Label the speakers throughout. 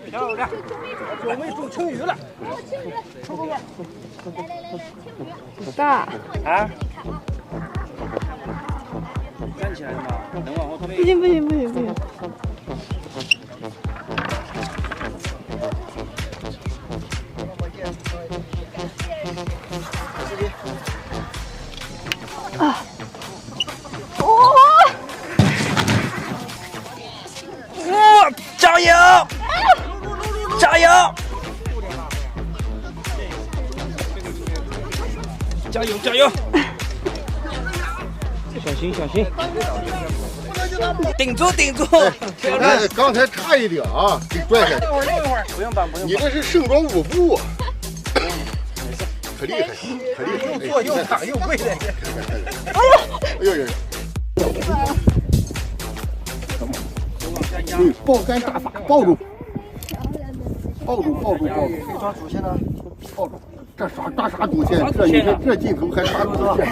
Speaker 1: 漂亮！我们中青鱼了。
Speaker 2: 大
Speaker 1: 啊？站起来嘛，能往后退。
Speaker 2: 不行不行不行不行。啊！哦！
Speaker 1: 哇！加油！加油！加油加油！小心小心！顶住顶住！
Speaker 3: 刚才差一点啊，给拽下去。
Speaker 1: 不用绑不用绑。
Speaker 3: 你这是圣光舞步啊！可厉害，可厉害！
Speaker 1: 又坐又躺又跪的。
Speaker 3: 哎呦呦！对，爆肝大法，抱住，抱住，抱住，抱住！
Speaker 1: 谁抓主线呢？
Speaker 3: 抱住！这抓啥主线？这你看这镜头还抓主线？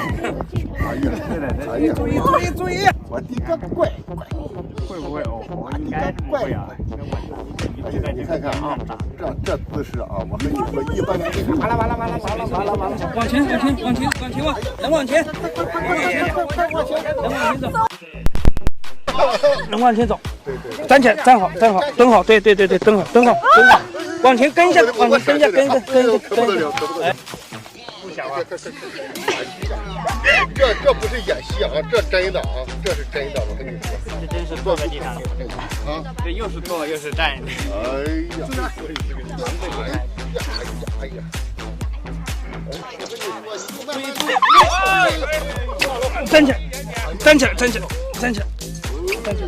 Speaker 3: 哎呀，哎呀！
Speaker 1: 注意注意注意！
Speaker 3: 我的个乖乖！
Speaker 4: 会不会哦？
Speaker 3: 我的个乖乖！哎呀，你看看啊，这姿势啊，我和你说，一般人
Speaker 1: 完了完了完了完了完了完了！往前往前往前往前往，能往前，能往前走，能往前走。站起来，站好，站好，蹲好，对对对对，蹲好，蹲好，蹲好，往前跟一下，往前跟一下，跟一下，跟一下，跟一下。哎，
Speaker 4: 不想啊！
Speaker 3: 这不是演戏啊，这真的啊，这是真的，我跟你说。
Speaker 4: 这真是坐在地上
Speaker 3: 啊！
Speaker 4: 这又是坐又是站。
Speaker 3: 哎呀！哎呀！
Speaker 1: 站起来，站起来，站起来，站起来，站起来。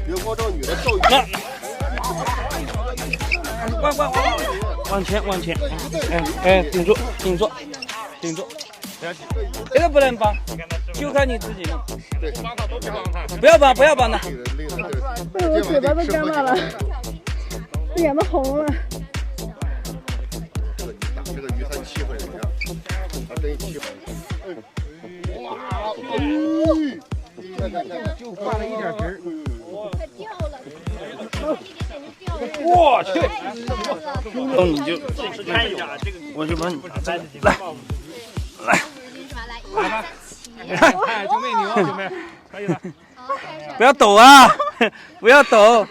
Speaker 3: 别光照女的照鱼。
Speaker 1: 往前往前，哎，顶住顶住顶住，这个不能绑，就看你自己了。
Speaker 3: 对，
Speaker 1: 不要绑不要绑的。
Speaker 2: 哎，我嘴巴都干巴了，脸都红了。
Speaker 3: 这个鱼才欺负人家，他真欺负人。哇！
Speaker 1: 就挂了一点皮儿。
Speaker 5: 快掉了，
Speaker 1: 我去！
Speaker 5: 哦，
Speaker 1: 你就
Speaker 4: 看一下这个，
Speaker 1: 我就把你来
Speaker 4: 来吧！哎，九妹牛，九妹可以了。
Speaker 1: 不要抖啊！不要抖。